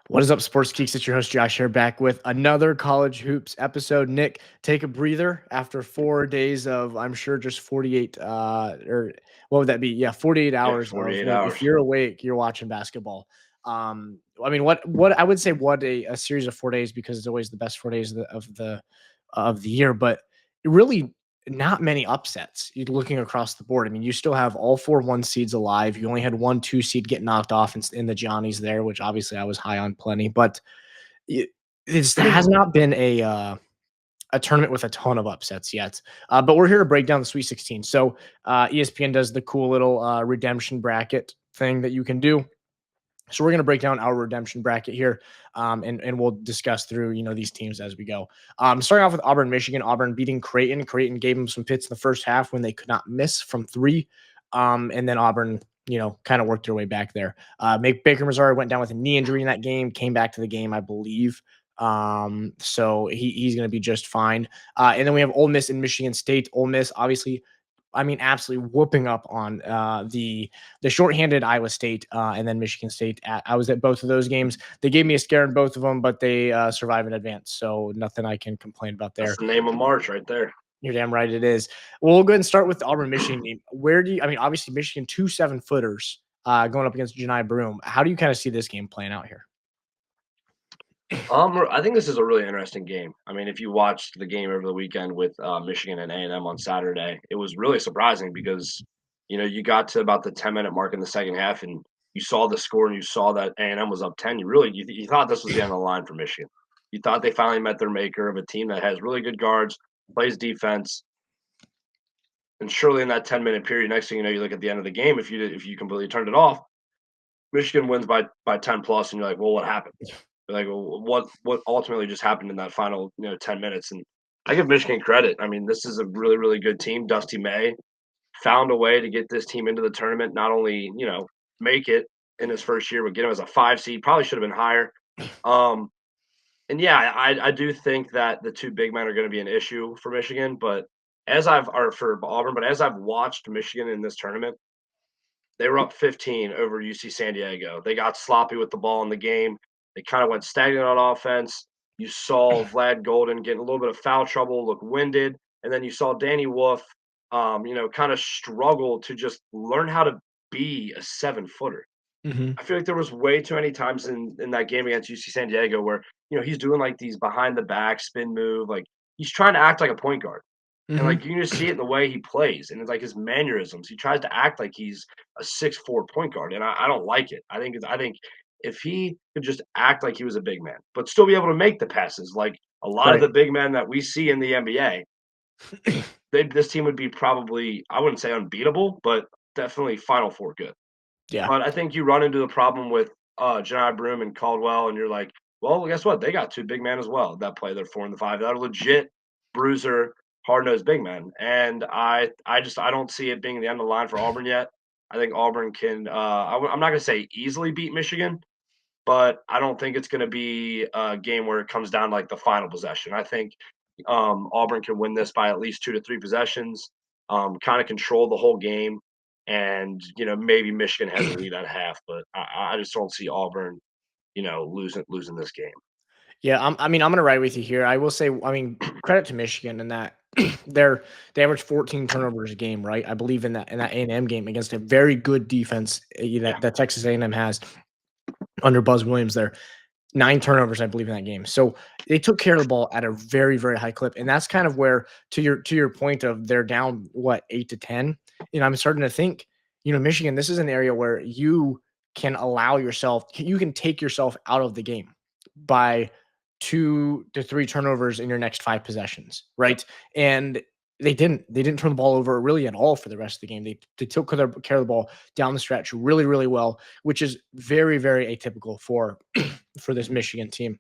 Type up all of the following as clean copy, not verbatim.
What is up, sports geeks? It's your host Josh here, back with another college hoops episode. Nick, take a breather after 4 days of, I'm sure, just 48 or what would that be? Yeah, 48 Yeah, hours of 48 if hours. you're awake, you're watching basketball. I mean, what I would say, what a series of 4 days, because it's always the best 4 days of the year, but really not many upsets. You're looking across the board. I mean, you still have all 4 1 seeds alive. You only had 1 2 seed get knocked off in the Johnnies there, which obviously I was high on plenty, but it has not been a tournament with a ton of upsets yet. But we're here to break down the Sweet 16. So ESPN does the cool little redemption bracket thing that you can do. So we're going to break down our redemption bracket here, and we'll discuss through these teams as we go. Starting off with Auburn, Michigan. Auburn beating Creighton. Creighton gave them some fits in the first half when they could not miss from three, and then Auburn, kind of worked their way back there. Baker Mazara went down with a knee injury in that game, came back to the game, I believe. So he's going to be just fine. And then we have Ole Miss and Michigan State. Ole Miss, obviously, I mean, absolutely whooping up on the shorthanded Iowa State, and then Michigan State. I was at both of those games. They gave me a scare in both of them, but they survive in advance, so nothing I can complain about there. That's the name of March right there. You're damn right it is. Well, we'll go ahead and start with the Auburn Michigan game. I mean, obviously Michigan, 2 7-footers going up against Janai Broome. How do you kind of see this game playing out here? I think this is a really interesting game. I mean, if you watched the game over the weekend with Michigan and A&M on Saturday, it was really surprising because you got to about the 10-minute mark in the second half and you saw the score and you saw that A&M was up 10. You thought this was the end of the line for Michigan. You thought they finally met their maker of a team that has really good guards, plays defense, and surely in that 10-minute period, next thing you know, you look at the end of the game. If you completely turned it off, Michigan wins by 10 plus, and you're like, well, what happened? You're like, well, what ultimately just happened in that final 10 minutes? And I give Michigan credit. I mean, this is a really really good team. Dusty May found a way to get this team into the tournament. Not only make it in his first year, but get him as a 5 seed. Probably should have been higher. And yeah, I do think that the two big men are going to be an issue for Michigan, but for Auburn, but as I've watched Michigan in this tournament, they were up 15 over UC San Diego. They got sloppy with the ball in the game. They kind of went stagnant on offense. You saw Vlad Golden getting a little bit of foul trouble, look winded, and then you saw Danny Wolf, kind of struggle to just learn how to be a 7-footer. Mm-hmm. I feel like there was way too many times in that game against UC San Diego where he's doing like these behind the back spin move, like he's trying to act like a point guard. And, Mm-hmm. like, you can just see it in the way he plays, and it's like his mannerisms. He tries to act like he's a 6'4" point guard, and I don't like it. I think if he could just act like he was a big man, but still be able to make the passes, like a lot of Right. the big men that we see in the NBA, this team would be probably, I wouldn't say unbeatable, but definitely Final Four good. Yeah. But I think you run into the problem with John Broome and Caldwell, and you're like, well, guess what? They got two big men as well that play their 4 and the 5. That are legit bruiser, hard nosed big men. And I don't see it being the end of the line for Auburn yet. I think Auburn can. I'm not going to say easily beat Michigan, but I don't think it's going to be a game where it comes down to like the final possession. I think Auburn can win this by at least 2 to 3 possessions, kind of control the whole game, and maybe Michigan has a lead at half, but I just don't see Auburn, losing this game. Yeah, I mean, I'm gonna ride with you here. I will say, I mean, credit to Michigan in that they average 14 turnovers a game, right? I believe in that A&M game against a very good defense Yeah, that Texas A&M has under Buzz Williams there. 9 turnovers, I believe, in that game. So they took care of the ball at a very, very high clip, and that's kind of where, to your point of they're down 8 to 10. I'm starting to think, Michigan. This is an area where you you can take yourself out of the game by 2 to 3 turnovers in your next 5 possessions, yep. right? And they didn't turn the ball over really at all for the rest of the game. They took care of the ball down the stretch really, really well, which is very, very atypical for this Michigan team.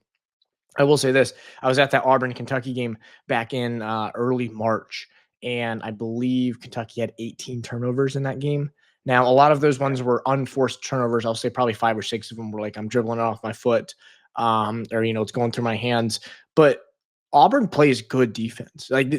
I will say this: I was at that Auburn Kentucky game back in early March, and I believe Kentucky had 18 turnovers in that game. Now, a lot of those ones were unforced turnovers. I'll say probably 5 or 6 of them were like I'm dribbling it off my foot, or it's going through my hands. But Auburn plays good defense. Like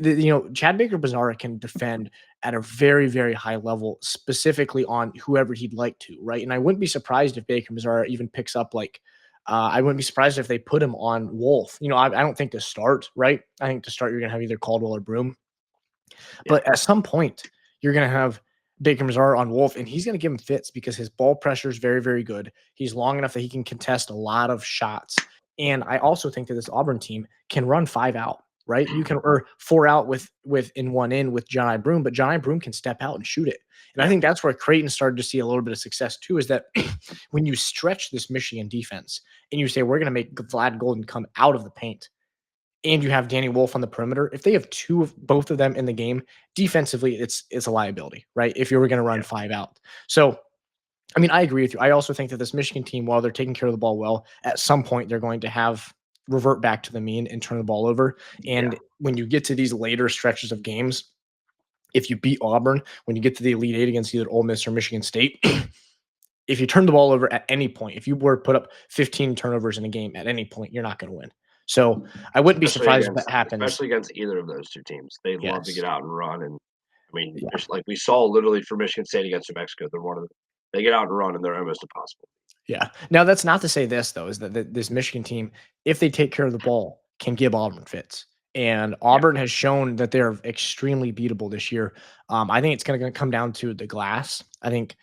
Chad Baker Bizarra can defend at a very, very high level, specifically on whoever he'd like to, right? And I wouldn't be surprised if Baker Bizarra even picks up like I wouldn't be surprised if they put him on Wolf. I don't think to start, right? I think to start, you're going to have either Caldwell or Broom. Yeah. But at some point, you're going to have Baker Mazar on Wolf, and he's going to give him fits because his ball pressure is very, very good. He's long enough that he can contest a lot of shots. And I also think that this Auburn team can run 5 out, right? You can or 4 out with in one in with John Broom, but John Broom can step out and shoot it. And I think that's where Creighton started to see a little bit of success too, is that when you stretch this Michigan defense and you say we're going to make Vlad Golden come out of the paint, and you have Danny Wolf on the perimeter, if they have both of them in the game, defensively, it's a liability, right? If you were going to run 5 out. So, I mean, I agree with you. I also think that this Michigan team, while they're taking care of the ball well, at some point they're going to have revert back to the mean and turn the ball over. And when you get to these later stretches of games, if you beat Auburn, when you get to the Elite Eight against either Ole Miss or Michigan State, if you turn the ball over at any point, if you were to put up 15 turnovers in a game at any point, you're not going to win. So I wouldn't be surprised if that happens. Especially against either of those two teams. They love to Yes. get out and run, and I mean, Yeah. just like we saw literally for Michigan State against New Mexico, they get out and run, and they're almost impossible. Yeah. Now that's not to say this though, is that this Michigan team, if they take care of the ball, can give Auburn fits. And Auburn has shown that they're extremely beatable this year. I think it's going to come down to the glass. I think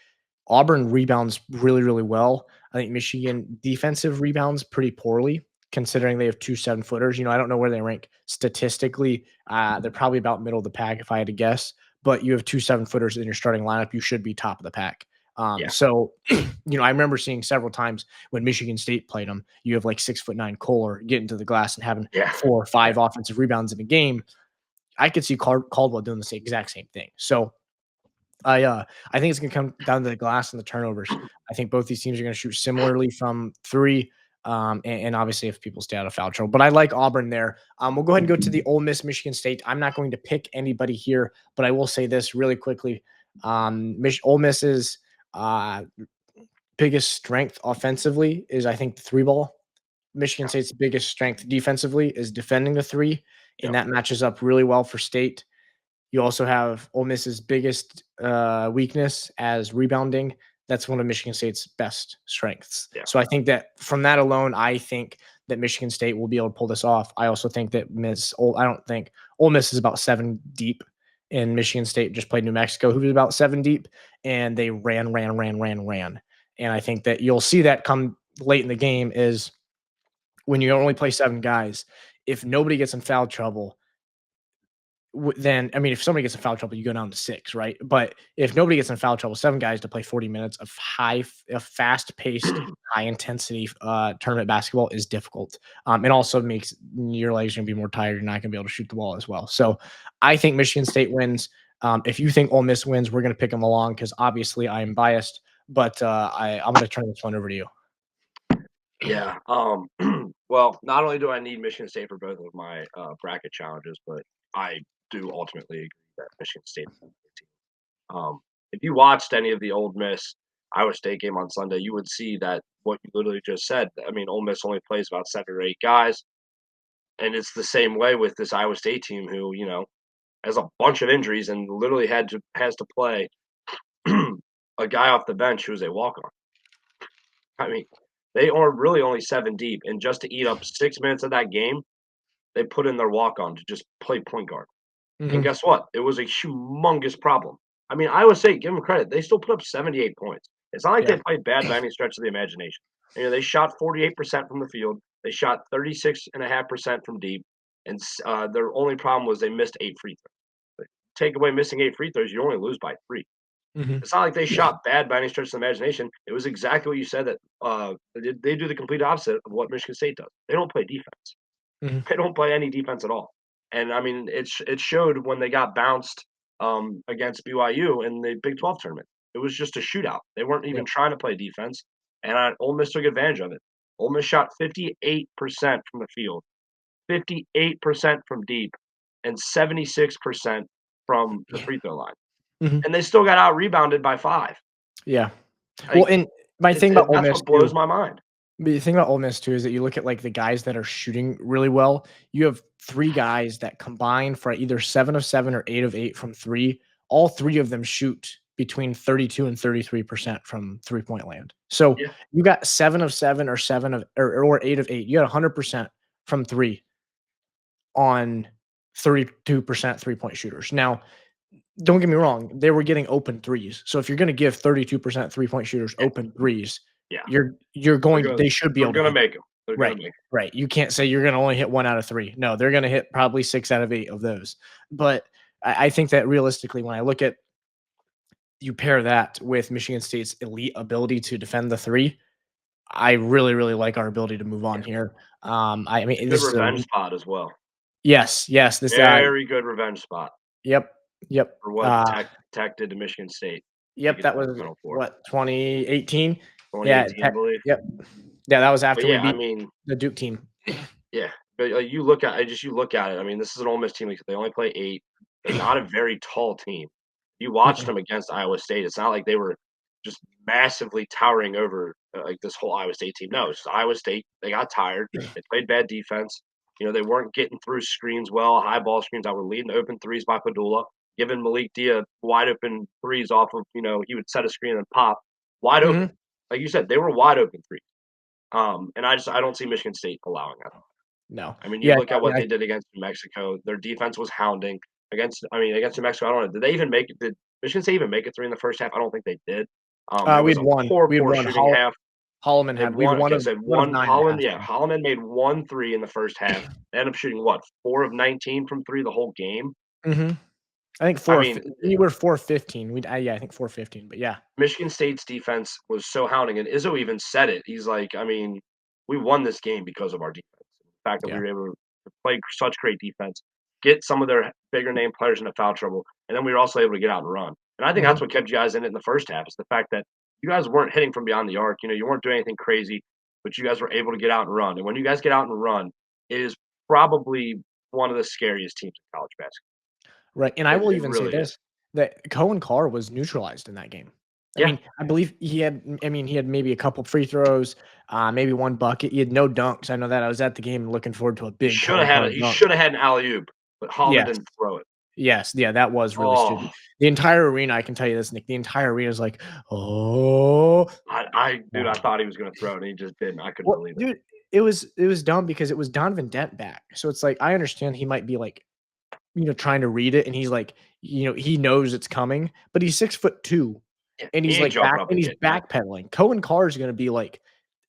Auburn rebounds really, really well. I think Michigan defensive rebounds pretty poorly, considering they have 2 7-footers. I don't know where they rank statistically. They're probably about middle of the pack if I had to guess. But you have 2 7-footers in your starting lineup, you should be top of the pack. So, I remember seeing several times when Michigan State played them, you have like 6'9" Kohler getting to the glass and having 4 or 5 offensive rebounds in a game. I could see Caldwell doing the exact same thing. So I think it's going to come down to the glass and the turnovers. I think both these teams are going to shoot similarly from 3. And obviously if people stay out of foul trouble, but I like Auburn there. We'll go ahead and go to the Ole Miss, Michigan State. I'm not going to pick anybody here, but I will say this really quickly. Ole Miss's biggest strength offensively is, I think, the 3 ball. Michigan State's biggest strength defensively is defending the 3, and that matches up really well for State. You also have Ole Miss's biggest weakness as rebounding. That's one of Michigan State's best strengths. So I think that from that alone, I think that Michigan State will be able to pull this off. I also think that I don't think Ole Miss is about 7 deep, and Michigan State just played New Mexico, who was about 7 deep, and they ran. And I think that you'll see that come late in the game is when you only play 7 guys, if nobody gets in foul trouble, then, I mean, if somebody gets in foul trouble, you go down to 6, right? But if nobody gets in foul trouble, 7 guys to play 40 minutes of fast-paced, high-intensity tournament basketball is difficult. It also makes your legs going to be more tired. You're not going to be able to shoot the ball as well. So I think Michigan State wins. If you think Ole Miss wins, we're going to pick them along because obviously I am biased. But I'm going to turn this one over to you. Yeah. Well, not only do I need Michigan State for both of my bracket challenges, but I do ultimately agree that Michigan State is a team. If you watched any of the Ole Miss Iowa State game on Sunday, you would see that what you literally just said. I mean, Ole Miss only plays about 7 or 8 guys, and it's the same way with this Iowa State team, who has a bunch of injuries and literally has to play a guy off the bench who's a walk-on. I mean, they are really only 7 deep, and just to eat up 6 minutes of that game, they put in their walk-on to just play point guard. And guess what? It was a humongous problem. I mean, Iowa State, give them credit, they still put up 78 points. It's not like they played bad by any stretch of the imagination. They shot 48% from the field. They shot 36.5% from deep, and their only problem was they missed 8 free throws. Take away missing 8 free throws, you only lose by 3. It's not like they shot bad by any stretch of the imagination. It was exactly what you said, that they do the complete opposite of what Michigan State does. They don't play defense. They don't play any defense at all. And I mean, it showed when they got bounced against BYU in the Big 12 tournament. It was just a shootout. They weren't even trying to play defense, and Ole Miss took advantage of it. Ole Miss shot 58% from the field, 58% from deep, and 76% from the free throw line. And they still got out rebounded by 5. Yeah. Well, and my thing about Ole Miss what blows my mind. The thing about Ole Miss too is that you look at like the guys that are shooting really well. You have 3 guys that combine for either 7 of 7 or 8 of 8 from 3. All 3 of them shoot between 32 and 33% from 3-point land. So Yeah. you got 7 of 7 or 7 of or 8 of 8. You got 100% from 3 on 32% three-point shooters. Now, don't get me wrong, they were getting open threes. So if you're gonna give 32% three-point shooters Yeah. open threes, Yeah. you're They're going gonna they should be they're able to gonna hit. make them. They're gonna Right, make 'em. right. You can't say you're gonna only hit 1 out of 3. No, they're gonna hit probably 6 out of 8 of those. But I think that realistically, when I look at you pair that with Michigan State's elite ability to defend the 3, I really, really like our ability to move on Yeah. here. I It's a mean, good this is a revenge spot as well. yes, yes, this, Very good revenge spot yep, yep, for what Tech did to Michigan State to yep, get that to the was Final Four. what, 2018? Yeah, 2018, I Tech, believe. yep. Yeah, that was But after we yeah, I beat mean, the Duke team. yeah. But you look at it. I mean, this is an Ole Miss team. Like, they only play 8. They're not a very tall team. You watched Mm-mm. them against Iowa State. It's not like they were just massively towering over like this whole Iowa State team. No, it's just Iowa State. They got tired. They played bad defense. You know, they weren't getting through screens well, high ball screens that were leading to open threes by Padula, giving Malik Dia wide open threes off of, he would set a screen and pop wide open. Mhm. Like you said, they were wide open threes. And I don't see Michigan State allowing that. No. I mean, you Yeah, look I at mean, what they did against New Mexico. Their defense was hounding against New Mexico. I don't know. Did they even make it? Did Michigan State even make it 3 in the first half? I don't think they did. It we was had a won. poor, We had poor won. shooting half. Holloman They had had we had one. Okay, so one of one 9 at Holland. Yeah, halftime. Holland made 1 3 in the first half. They ended up shooting what 4 of 19 from 3 the whole game. Mhm. I think I 4 mean, we were 4-15. Yeah, I think 4-15, but yeah. Michigan State's defense was so hounding, and Izzo even said it. He's like, I mean, we won this game because of our defense. The fact that we Yeah. were able to play such great defense, get some of their bigger name players into foul trouble, and then we were also able to get out and run. And I think Mhm. that's what kept you guys in it in the first half is the fact that you guys weren't hitting from beyond the arc. You weren't doing anything crazy, but you guys were able to get out and run. And when you guys get out and run, it is probably one of the scariest teams in college basketball. Right, and I will It even say really is. this, that Cohen Carr was neutralized in that game. I Yeah. mean, he had maybe a couple free throws, maybe 1 bucket. He had no dunks. I know that. I was at the game and looking forward to a big Cohen Carr He dunk. should have had an alley oop, but Holland Yes. didn't throw it. Yes, yeah, that was really Oh, stupid. The entire arena, I can tell you this, Nick, the entire arena is like, "Oh." dude, I thought he was gonna throw it, and he just didn't. I couldn't Well, believe it. dude, it was dumb because it was Donovan Dent back. So it's like, I understand he might be, like, trying to read it, and he's like, he knows it's coming, but he's 6'2", Yeah, and he he's, ain't like, jumping up and he's getting that. backpedaling. Cohen Carr is gonna be, like,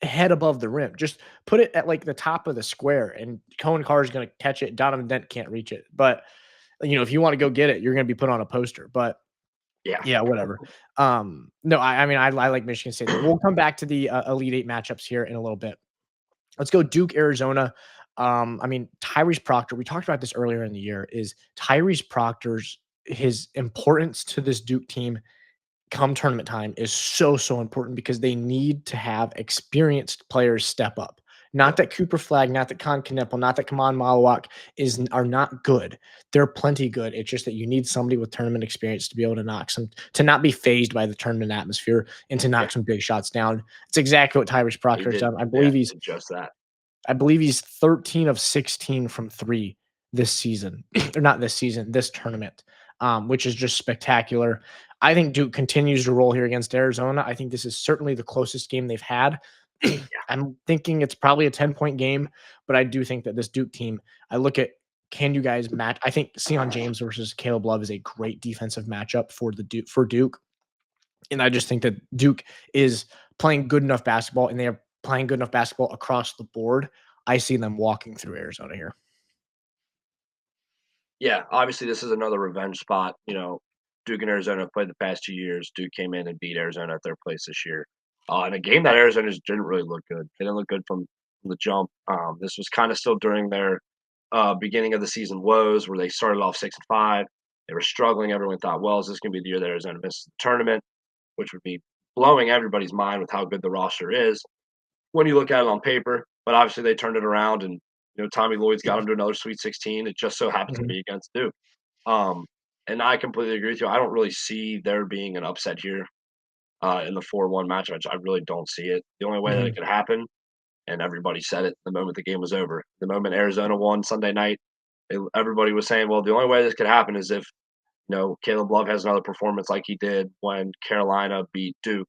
head above the rim. Just put it at, like, the top of the square, and Cohen Carr is gonna catch it. Donovan Dent can't reach it. But, if you wanna go get it, you're gonna be put on a poster. But Yeah, yeah, whatever. No, I mean, I like Michigan State there. We'll come back to the, Elite 8 matchups here in a little bit. Let's go Duke, Arizona. I mean, Tyrese Proctor, we talked about this earlier in the year, is Tyrese Proctor's his importance to this Duke team come tournament time is so, so important because they need to have experienced players step up. Not yep, that Cooper Flag, not that Con Kneppel, not that Kaman Malawak are not good. They're plenty good. It's just that you need somebody with tournament experience to be able to not be phased by the tournament atmosphere and to yeah, knock some big shots down. It's exactly what Tyrese he Proctor has did. done. Yeah, he did just that. I believe he's 13 of 16 from 3 this season. Or not this season, this tournament, which is just spectacular. I think Duke continues to roll here against Arizona. I think this is certainly the closest game they've had. I'm thinking it's probably a 10-point game, but I do think that this Duke team, I look at can you guys match? I think Sion James versus Caleb Love is a great defensive matchup for Duke. And I just think that Duke is playing good enough basketball and they are playing good enough basketball across the board. I see them walking through Arizona here. Yeah, obviously, this is another revenge spot. Duke and Arizona have played the past 2 years. Duke came in and beat Arizona at their place this year, in a game that Arizona just didn't really look good. They didn't look good from the jump. This was kind of still during their beginning of the season woes, where they started off 6-5. They were struggling. Everyone thought, well, is this going to be the year that Arizona misses the tournament, which would be blowing everybody's mind with how good the roster is when you look at it on paper. But obviously, they turned it around, and Tommy Lloyd's got them to another Sweet 16. It just so happens to Mhm. be against Duke. Um, and I completely agree with you. I don't really see there being an upset here in the 4-1 match. I really don't see it. The only way that it Mhm. could happen, and everybody said it the moment the game was over, the moment Arizona won Sunday night, everybody was saying, well, the only way this could happen is if Caleb Love has another performance like he did when Carolina beat Duke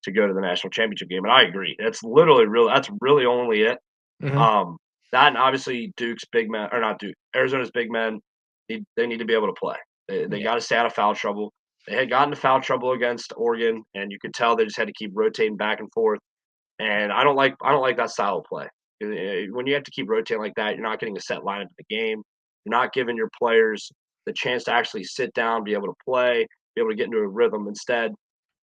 to go to the national championship game. And I agree. That's really only it. Hmm. Um, that and obviously Duke's big men, or not Duke, Arizona's big men, they need to be able to play. They Yeah. got to stay out of foul trouble. They had gotten to foul trouble against Oregon, and you could tell they just had to keep rotating back and forth. And I don't like that style of play. When you have to keep rotating like that, you're not getting a set lineup in the game. You're not giving your players the chance to actually sit down, be able to play, be able to get into a rhythm. Instead,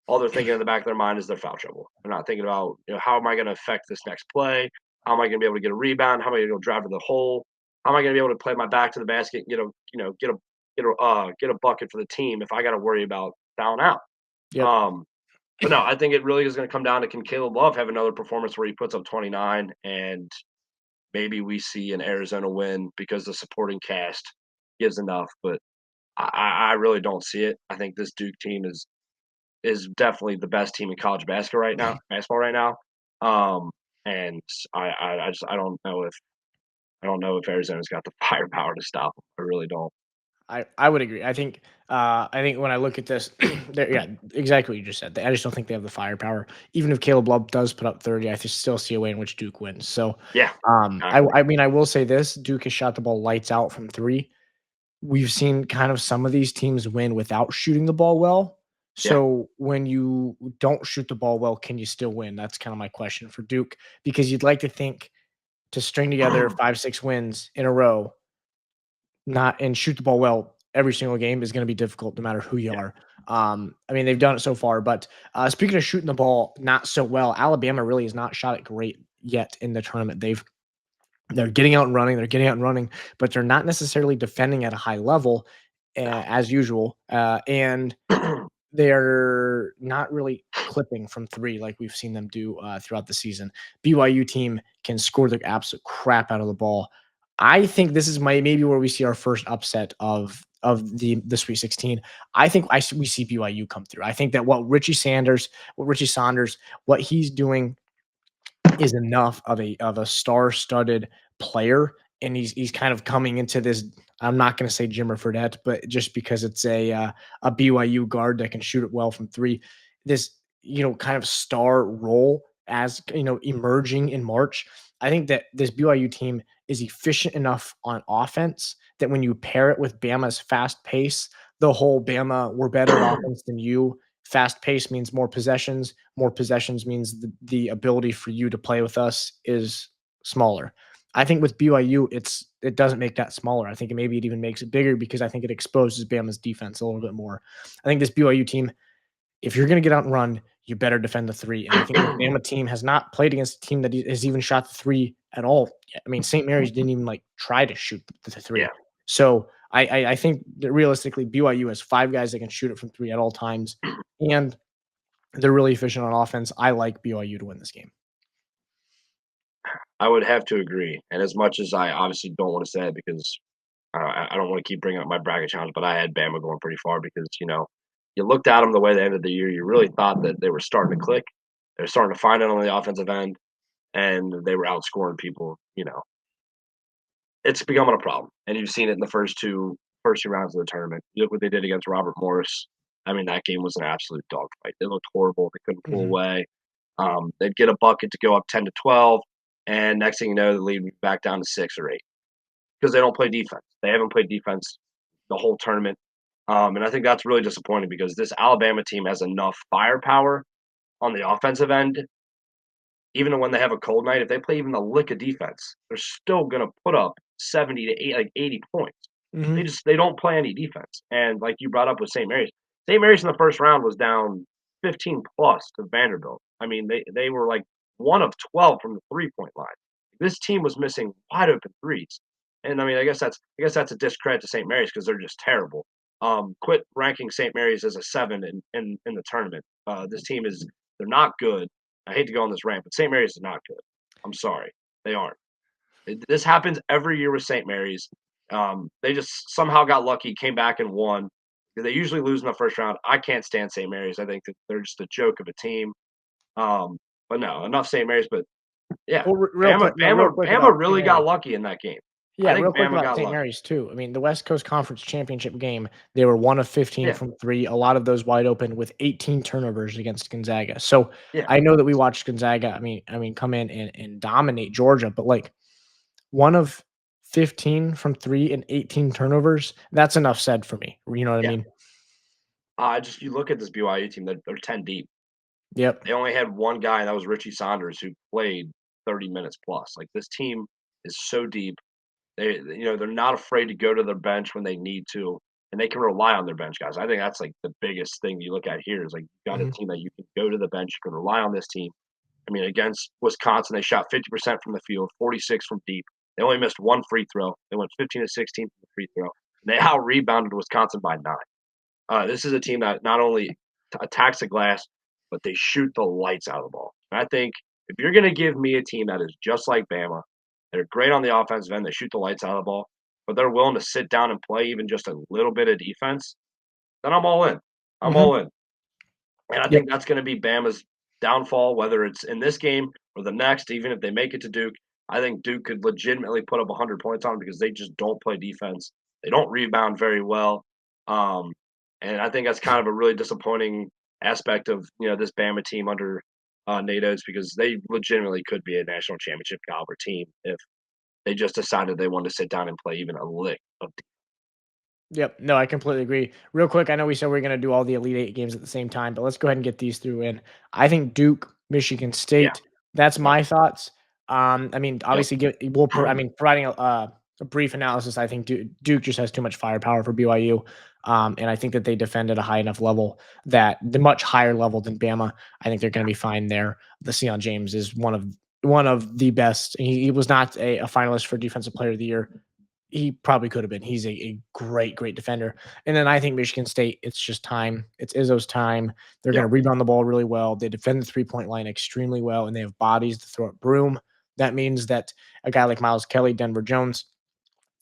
all they're thinking in the back of their mind is their foul trouble. They're not thinking about, how am I going to affect this next play? How am I going to be able to get a rebound? How am I going to go drive to the hole? How am I going to be able to play my back to the basket? Get a bucket for the team if I got to worry about fouling out. Yep. Um, but no, I think it really is going to come down to, can Caleb Love have another performance where he puts up 29 and maybe we see an Arizona win because the supporting cast gives enough. But I really don't see it. I think this Duke team is definitely the best team in college basketball right now. Um, and I don't know if Arizona's got the firepower to stop them. I really don't. I would agree. I think when I look at this, yeah, exactly what you just said. I just don't think they have the firepower. Even if Caleb Love does put up 30, I still see a way in which Duke wins. So, Yeah, I I agree. I mean, I will say this: Duke has shot the ball lights out from three. We've seen kind of some of these teams win without shooting the ball well. Yeah. So when you don't shoot the ball well, can you still win? That's kind of my question for Duke, because you'd like to think to string together 5, 6 wins in a row, not and shoot the ball well every single game is going to be difficult no matter who you Yeah. are. I mean, they've done it so far, but speaking of shooting the ball not so well, Alabama really has not shot it great yet in the tournament. They're getting out and running, but they're not necessarily defending at a high level as usual, and No. they're not really clipping from three like we've seen them do throughout the season. BYU team can score the absolute crap out of the ball. I think this is maybe where we see our first upset of the Sweet 16. I think we see BYU come through. I think that Richie Saunders, what he's doing is enough of a star-studded player, and he's kind of coming into this. I'm not going to say Jimmer Fredette, but just because it's a BYU guard that can shoot it well from three, this kind of star role as emerging in March. I think that this BYU team is efficient enough on offense that when you pair it with Bama's fast pace, the whole Bama, we're better at offense than you. Fast pace means more possessions. More possessions means the ability for you to play with us is smaller. I think with BYU, it doesn't make that smaller. I think maybe it even makes it bigger because I think it exposes Bama's defense a little bit more. I think this BYU team, if you're going to get out and run, you better defend the three. And I think the Bama team has not played against a team that has even shot the three at all yet. I mean, St. Mary's didn't even try to shoot the Yeah. three. So I think that realistically, BYU has five guys that can shoot it from three at all times, and they're really efficient on offense. I like BYU to win this game. I would have to agree. And as much as I obviously don't want to say it because I don't want to keep bringing up my bracket challenge, but I had Bama going pretty far because, you looked at them the way they ended the year, you really thought that they were starting to click. They're starting to find it on the offensive end, and they were outscoring people. It's becoming a problem. And you've seen it in the first two rounds of the tournament. You look what they did against Robert Morris. I mean, that game was an absolute dogfight. They looked horrible. They couldn't pull Mhm. away. They'd get a bucket to go up 10-12, and next thing you know, the lead would be back down to 6 or 8 because they don't play defense. They haven't played defense the whole tournament. And I think that's really disappointing because this Alabama team has enough firepower on the offensive end. Even when they have a cold night, if they play even a lick of defense, they're still going to put up 70 to 80 points. Mhm. They don't play any defense. And like you brought up with St. Mary's, St. Mary's in the first round was down 15 plus to Vanderbilt. I mean, they were like 1 of 12 from the 3-point line. This team was missing wide open threes. And I mean, I guess that's a discredit to St. Mary's because they're just terrible. Quit ranking St. Mary's as a 7 in the tournament. This team is they're not good. I hate to go on this rant, but St. Mary's is not good. I'm sorry, they aren't. This happens every year with St. Mary's. They just somehow got lucky, came back and won. They usually lose in the first round. I can't stand St. Mary's. I think that they're just a joke of a team. Um, but no, enough St. Mary's. But yeah, Well, real Bama, quick, no, real Bama, quick Bama about St. really got Mary's. lucky in that game. Yeah, I real think quick Bama about got St. lucky. Mary's too. I mean, the West Coast Conference Championship game, they were 1 of 15 Yeah, from 3, a lot of those wide open with 18 turnovers against Gonzaga. So, yeah. I know that we watched Gonzaga, I mean, come in and dominate Georgia, but, like, 1 of 15 from 3 and 18 turnovers, that's enough said for me. You know what I Yeah. mean? Just you look at this BYU team, they're 10 deep. Yep. They only had one guy, and that was Richie Saunders, who played 30 minutes plus. Like, this team is so deep. They're not afraid to go to their bench when they need to, and they can rely on their bench guys. I think that's, like, the biggest thing you look at here is, like, you got a Mhm. team that you can go to the bench, you can rely on this team. I mean, against Wisconsin, they shot 50% from the field, 46 from deep. They only missed one free throw. They went 15 to 16 from the free throw. And they out rebounded Wisconsin by 9. This is a team that not only attacks the glass, but they shoot the lights out of the ball. And I think if you're going to give me a team that is just like Bama, they're great on the offensive end, they shoot the lights out of the ball, but they're willing to sit down and play even just a little bit of defense, then I'm all in. I'm Mhm. all in. And I Yep. think that's going to be Bama's downfall, whether it's in this game or the next, even if they make it to Duke. I think Duke could legitimately put up 100 points on them because they just don't play defense. They don't rebound very well. Um, and I think that's kind of a really disappointing aspect of this Bama team under Nate Oates because they legitimately could be a national championship caliber team if they just decided they wanted to sit down and play even a lick of. Yep. No, I completely agree. Real quick, I know we said we are going to do all the Elite Eight games at the same time, but let's go ahead and get these through in. I think Duke, Michigan Yeah, State. That's yeah, my thoughts. I mean, yep. obviously, providing a brief analysis. I think Duke just has too much firepower for BYU, and I think that they defend at a high enough level that the much higher level than Bama. I think they're going to be fine there. The Sion James is one of the best. He was not a finalist for Defensive Player of the Year. He probably could have been. He's a great, great defender. And then I think Michigan State, it's just time. It's Izzo's time. They're going Yep. to rebound the ball really well. They defend the 3-point line extremely well, and they have bodies to throw at Broom. That means that a guy like Miles Kelly, Denver Jones,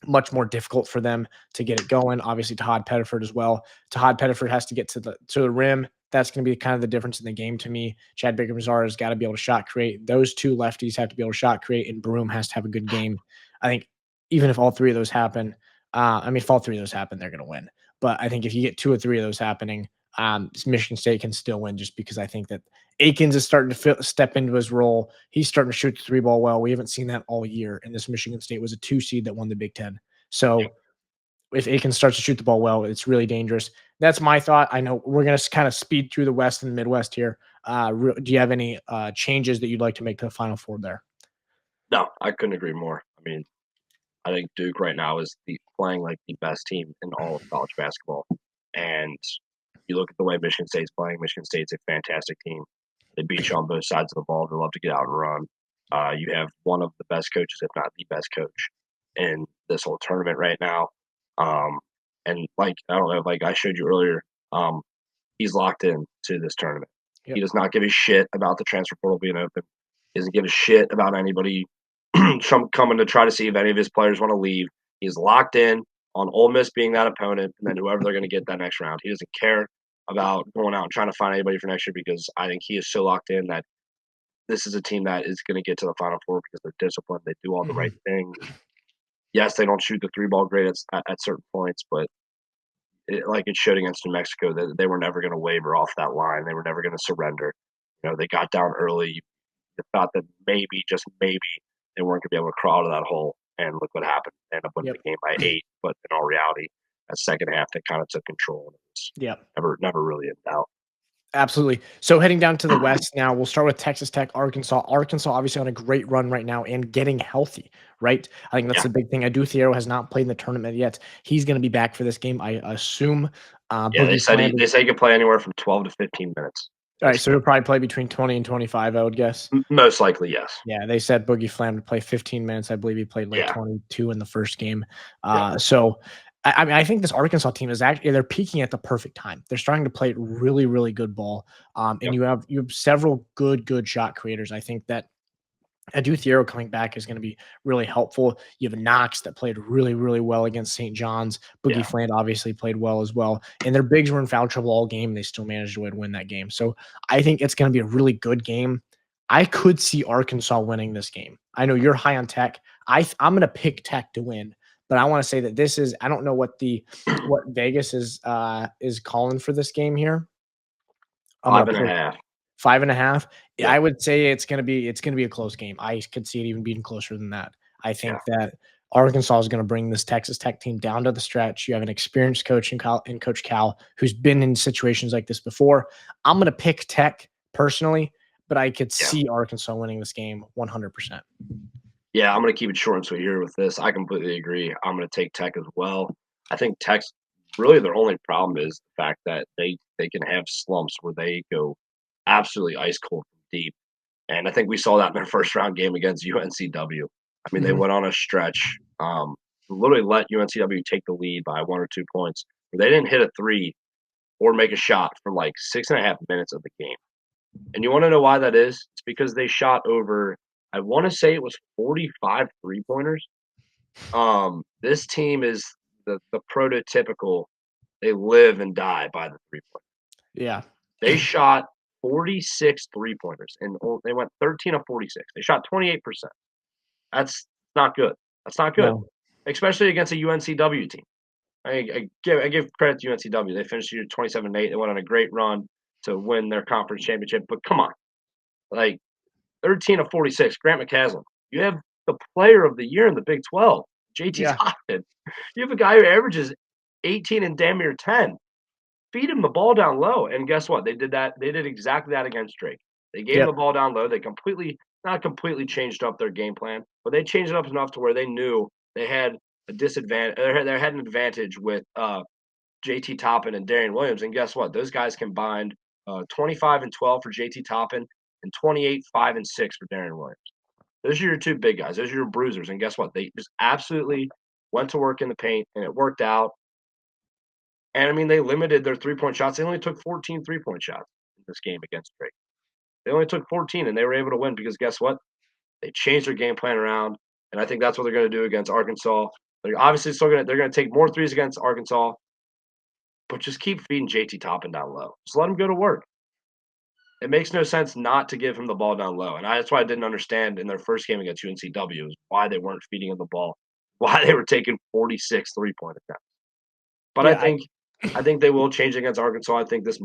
much more difficult for them to get it going. Obviously, Todd Pettiford as well. Todd Pettiford has to get to the rim. That's going to be kind of the difference in the game to me. Chad Baker-Mazar has got to be able to shot create. Those two lefties have to be able to shot create, and Broom has to have a good game. I think even if all three of those happen, if all three of those happen, they're going to win. But I think if you get 2 or 3 of those happening, Michigan State can still win just because I think that Akins is starting to step into his role. He's starting to shoot the 3 ball well. We haven't seen that all year. And this Michigan State was a 2 seed that won the Big Ten. Yep. So if Akins starts to shoot the ball well, it's really dangerous. That's my thought. I know we're going to kind of speed through the West and the Midwest here. Do you have any changes that you'd like to make to the Final Four there? No, I couldn't agree more. I mean, I think Duke right now is playing like the best team in all of college basketball. And you look at the way Michigan State's playing. Michigan State's a fantastic team. They beat you on both sides of the ball. They love to get out and run. You have one of the best coaches, if not the best coach, in this whole tournament right now. And like I don't know, like I showed you earlier, he's locked in to this tournament. He Yep. does not give a shit about the transfer portal being open. He doesn't give a shit about anybody coming to try to see if any of his players want to leave. He's locked in on Ole Miss being that opponent, and then whoever they're going to get that next round. He doesn't care about going out and trying to find anybody for next year because I think he is so locked in that this is a team that is going to get to the Final Four because they're disciplined. They do all the right Mhm. things. Yes, they don't shoot the 3 ball great at certain points, but like it showed against New Mexico, that they were never going to waver off that line. They were never going to surrender. They got down early. You thought that maybe, just maybe, they weren't going to be able to crawl out of that hole. And look what happened. They ended up winning Yep. the game by 8. But in all reality, that second half, they kind of took control. And it was Yep. never really in doubt. Absolutely. So heading down to the West now, we'll start with Texas Tech, Arkansas. Arkansas obviously on a great run right now and getting healthy, right? I think that's Yeah. the big thing. Adu Thiero has not played in the tournament yet. He's going to be back for this game, I assume. Yeah, Boogie Flanders. they say he could play anywhere from 12 to 15 minutes. All right, so he'll probably play between 20 and 25, I would guess. Most likely, yes. Yeah, they said Boogie Flam would play 15 minutes. I believe he played like Yeah. 22 in the first game. Yeah. So I mean, I think this Arkansas team is actually they're peaking at the perfect time. They're starting to play really, really good ball. And Yep. you have several good shot creators. I think that Adu Thiero coming back is going to be really helpful. You have Knox that played really, really well against St. John's. Boogie Yeah. Fland obviously played well as well. And their bigs were in foul trouble all game. They still managed to win that game. So I think it's going to be a really good game. I could see Arkansas winning this game. I know you're high on Tech. I'm going to pick Tech to win, but I want to say that this is, I don't know what Vegas is calling for this game here. I'm going Five to and a put half. 5.5. Yeah. I would say it's going to be a close game. I could see it even being closer than that. I think that Arkansas is going to bring this Texas Tech team down to the stretch. You have an experienced coach in Coach Cal, who's been in situations like this before. I'm going to pick Tech personally, but I could see Arkansas winning this game 100%. Yeah, I'm going to keep it short and sweet here with this. I completely agree. I'm going to take Tech as well. I think Tech's really their only problem is the fact that they can have slumps where they go absolutely ice cold from deep. And I think we saw that in their first round game against UNCW. I mean, they Mhm. went on a stretch, literally let UNCW take the lead by 1 or 2 points. They didn't hit a three or make a shot for like 6.5 minutes of the game. And you want to know why that is? It's because they shot over, I want to say it was 45 3-pointers. This team is the prototypical, they live and die by the 3-point. Yeah. They shot 46 3-pointers and they went 13 of 46. They shot 28%. That's not good. That's not good, No. especially against a UNCW team. I give credit to UNCW. They finished the year 27-8. They went on a great run to win their conference championship. But come on, like 13 of 46, Grant McCaslin. You have the player of the year in the Big 12, JT Yeah. Toppin. You have a guy who averages 18 and damn near 10. Feed him the ball down low. And guess what? They did that. They did exactly that against Drake. They gave him Yep. the ball down low. They not completely changed up their game plan, but they changed it up enough to where they knew they had a disadvantage. They had an advantage with JT Toppin and Darian Williams. And guess what? Those guys combined 25 and 12 for JT Toppin and 28, 5 and 6 for Darian Williams. Those are your two big guys. Those are your bruisers. And guess what? They just absolutely went to work in the paint, and it worked out. And I mean, they limited their 3-point shots. They only took 14 3-point shots in this game against Drake. They only took 14, and they were able to win because guess what? They changed their game plan around, and I think that's what they're going to do against Arkansas. They're obviously they're going to take more threes against Arkansas, but just keep feeding JT Toppin down low. Just let him go to work. It makes no sense not to give him the ball down low, and that's why I didn't understand in their first game against UNCW is why they weren't feeding him the ball, why they were taking 46 3-point attempts. But Yeah. I think they will change against Arkansas. I think this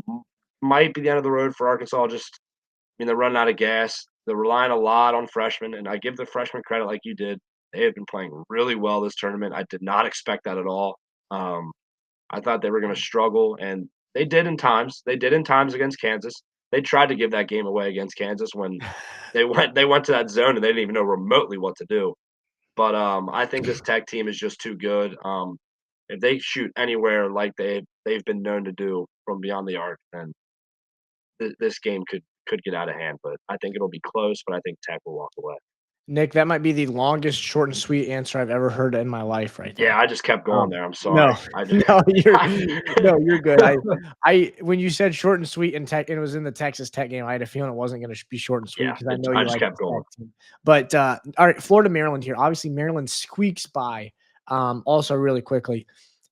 might be the end of the road for Arkansas. Just, I mean, they're running out of gas. They're relying a lot on freshmen, and I give the freshmen credit like you did. They have been playing really well this tournament. I did not expect that at all. I thought they were going to struggle, and they did in times. They did in times against Kansas. They tried to give that game away against Kansas when they went to that zone and they didn't even know remotely what to do. But I think this Tech team is just too good. If they shoot anywhere like they've been known to do from beyond the arc, then this game could get out of hand. But I think it'll be close. But I think Tech will walk away. Nick, that might be the longest short and sweet answer I've ever heard in my life right there. Yeah, I just kept going there. I'm No, sorry. I no, you're good. When you said short and sweet and Tech, and it was in the Texas Tech game, I had a feeling it wasn't going to be short and sweet because I know I you just like kept this going. Tech team. But all right, Florida, Maryland here. Obviously, Maryland squeaks by. Also, really quickly,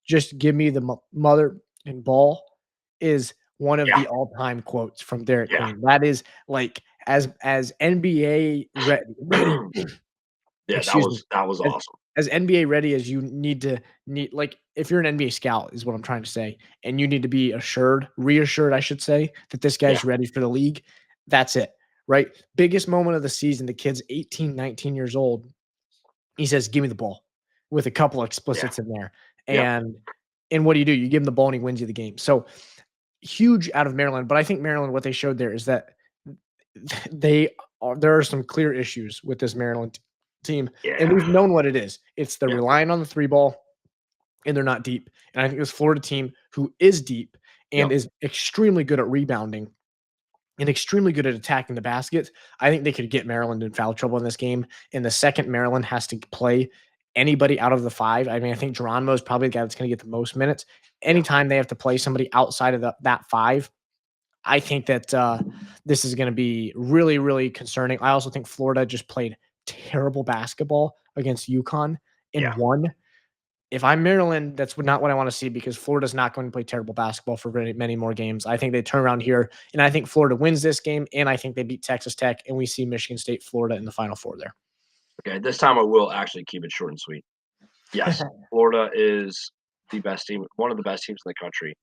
just give me the mother and ball is one of Yeah, the all-time quotes from Derek yeah. Queen. That is like as NBA ready. Yeah, Excuse me. that was As awesome. as NBA ready as you need like, if you're an NBA scout is what I'm trying to say, and you need to be reassured, I should say, that this Yeah, guy's ready for the league, that's it, right? Biggest moment of the season, the kid's 18, 19 years old. He says, "Give me the ball," with a couple yeah, explicits in there. yep, And what do? You give him the ball and he wins you the game. So huge out of Maryland, but I think Maryland, what they showed there is that there are some clear issues with this Maryland team, and yeah, we've known what it is. It's they're yeah, relying on the three ball, and they're not deep. And I think this Florida team, who is deep and yep, is extremely good at rebounding and extremely good at attacking the basket, I think they could get Maryland in foul trouble in this game. In the second, Maryland has to play anybody out of the five. I mean, I think Geronimo is probably the guy that's going to get the most minutes. yeah, Anytime they have to play somebody outside of that five, I think that this is going to be really, really concerning. I also think Florida just played terrible basketball against UConn yeah. and won. If I'm Maryland, that's not what I want to see because Florida's not going to play terrible basketball for many more games. I think they turn around here, and I think Florida wins this game, and I think they beat Texas Tech, and we see Michigan State, Florida in the Final Four there. Okay, this time I will actually keep it short and sweet. Yes, Florida is the best team, one of the best teams in the country.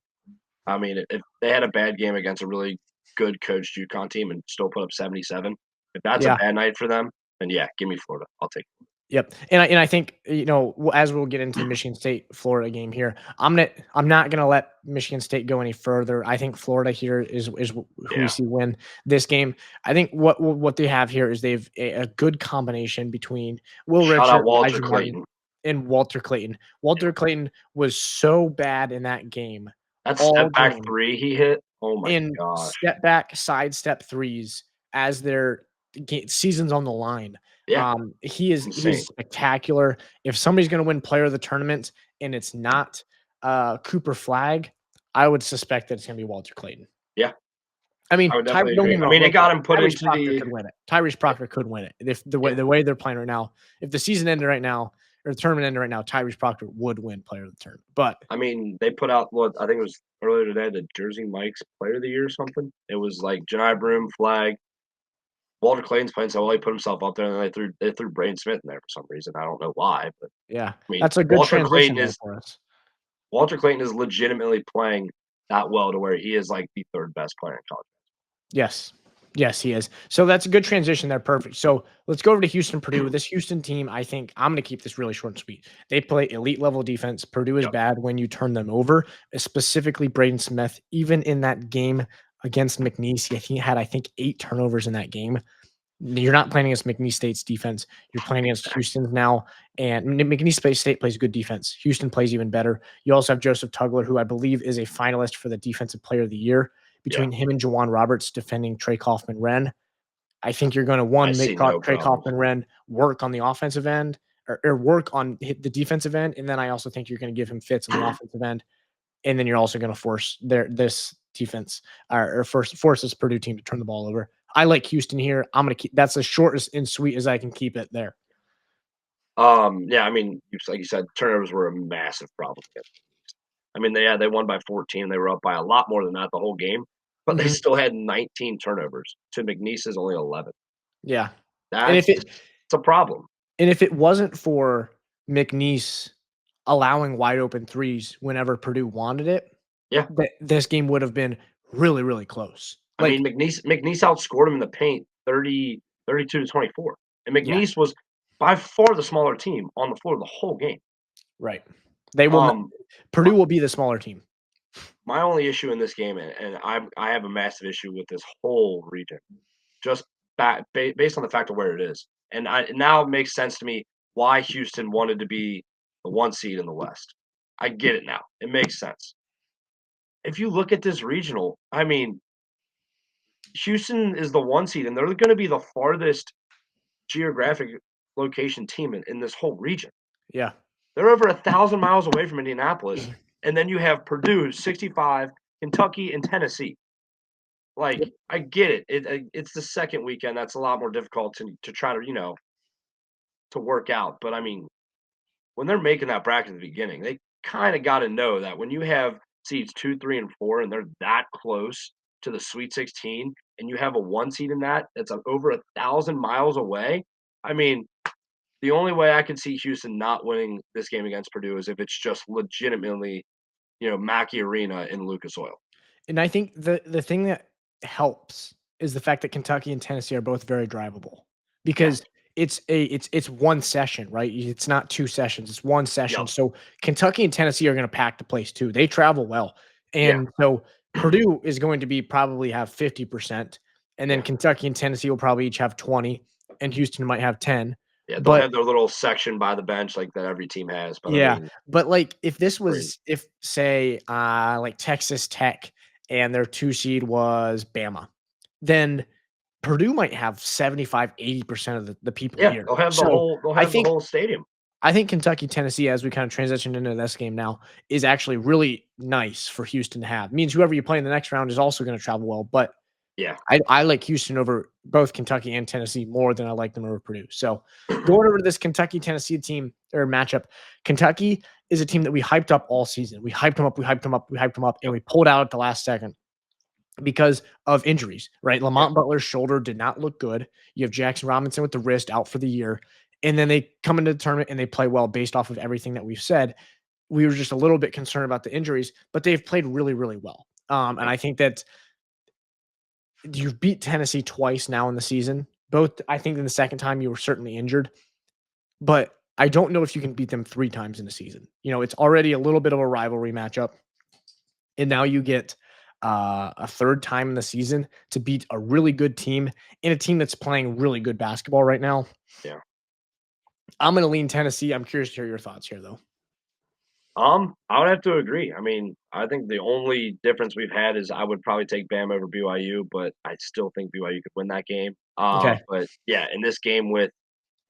I mean, if they had a bad game against a really good coached UConn team and still put up 77, if that's a Yeah. bad night for them, then yeah, give me Florida. I'll take it. Yep, and I think, as we'll get into the Michigan State Florida game here, I'm not gonna let Michigan State go any further. I think Florida here is who we Yeah. see win this game. I think what they have here is they've a good combination between Will Shout out Richard, Walter Elijah Martin, Clayton. and Walter Clayton. Yeah. Walter Clayton was so bad in that game, That all step back game, three he hit, oh my in gosh. step back, sidestep threes as their season's on the line. Yeah, He's insane. spectacular. If somebody's gonna win player of the tournament and it's not Cooper Flagg, I would suspect that it's gonna be Walter Clayton. Yeah, I mean, I would definitely Don't agree. get me I wrong, mean, it look, got him put Tyrese into Proctor the could win it. Tyrese Proctor could win it. If the yeah. way they're playing right now, if the season ended right now or the tournament ended right now, Tyrese Proctor would win player of the tournament. But I mean, they put out what I think it was earlier today, the Jersey Mike's Player of the Year or something. It was like Janai Broom, Flag, Walter Clayton's playing so well, he put himself up there, and then they threw Braden Smith in there for some reason. I don't know why, but yeah, I mean, that's a good transition there for us. Walter Clayton is legitimately playing that well to where he is like the third best player in college. Yes. Yes, he is. So that's a good transition there. Perfect. So let's go over to Houston, Purdue. This Houston team, I think I'm going to keep this really short and sweet. They play elite level defense. Purdue is Yep. bad when you turn them over, specifically Braden Smith. Even in that game against McNeese, he had, I think, 8 turnovers in that game. You're not playing against McNeese State's defense. You're playing against Houston's now, and McNeese State plays good defense. Houston plays even better. You also have Joseph Tugler, who I believe is a finalist for the Defensive Player of the Year. Yeah, Between him and Jawan Roberts defending Trey Kaufman-Renn, I think you're going to I make see no Trey problems. Kaufman-Renn work on the offensive end or work on the defensive end, and then I also think you're going to give him fits on the offensive end, and then you're also going to force this defense or force this Purdue team to turn the ball over. I like Houston here. I'm going to keep that's as short and sweet as I can keep it there. Yeah, I mean, like you said, turnovers were a massive problem. I mean, they won by 14. They were up by a lot more than that the whole game, but they Mhm. still had 19 turnovers to McNeese's only 11. Yeah. And That's it's a problem. if it wasn't for McNeese allowing wide open threes whenever Purdue wanted it, Yeah, this game would have been really, really close. I mean, Like, McNeese outscored him in the paint 32 to 24, and yeah, McNeese was by far the smaller team on the floor the whole game. right. They will not, Um, my, Purdue will be the smaller team. my only issue in this game, and I have a massive issue with this whole region, just based on the fact of where it is, and it now makes sense to me why Houston wanted to be the 1 seed in the West. I get it now. It makes sense. If you look at this regional, I mean, Houston is the 1 seed, and they're going to be the farthest geographic location team in this whole region. Yeah. They're over 1,000 miles away from Indianapolis, and then you have Purdue, who's 65, Kentucky, and Tennessee. Like, Yep. I get it. It's the second weekend. That's a lot more difficult to try to work out. But I mean, when they're making that bracket at the beginning, they kind of got to know that when you have seeds 2, 3, and 4, and they're that close to the Sweet 16, and you have a 1 seed in that's over 1,000 miles away. I mean, the only way I could see Houston not winning this game against Purdue is if it's just legitimately, Mackey Arena in Lucas Oil. And I think the thing that helps is the fact that Kentucky and Tennessee are both very drivable Yeah. because it's one session, right? It's not 2 sessions, it's one session. Yep. So Kentucky and Tennessee are going to pack the place too. They travel well. Yeah. And so Purdue is going to be probably have 50%, and then Yeah. Kentucky and Tennessee will probably each have 20, and Houston might have 10. Yeah. They'll But have their little section by the bench like that every team has. But I yeah, mean, but, like, if this crazy. was if, say, like, Texas Tech and their 2 seed was Bama, then Purdue might have 75, 80% of the people Yeah. here. They'll have the So, whole they'll I have the think whole stadium. I think Kentucky, Tennessee, as we kind of transition into this game now, is actually really nice for Houston to have. It means whoever you play in the next round is also gonna travel well, but Yeah. I like Houston over both Kentucky and Tennessee more than I like them over Purdue. So going over to this Kentucky Tennessee team or matchup, Kentucky is a team that we hyped up all season. We hyped them up, we hyped them up, we hyped them up, and Yep. we pulled out at the last second because of injuries, right? Yeah. Lamont Butler's shoulder did not look good. You have Jackson Robinson with the wrist out for the year. and then they come into the tournament and they play well based off of everything that we've said. We were just a little bit concerned about the injuries, but they've played really, really well. And Right. I think that you've beat Tennessee twice now in the season. Both, I think, in the second time you were certainly injured, but I don't know if you can beat them 3 times in a season. It's already a little bit of a rivalry matchup, and now you get a third time in the season to beat a really good team and a team that's playing really good basketball right now. Yeah. I'm going to lean Tennessee. I'm curious to hear your thoughts here, though. I would have to agree. I mean, I think the only difference we've had is I would probably take Bam over BYU, but I still think BYU could win that game. Okay. But yeah, in this game with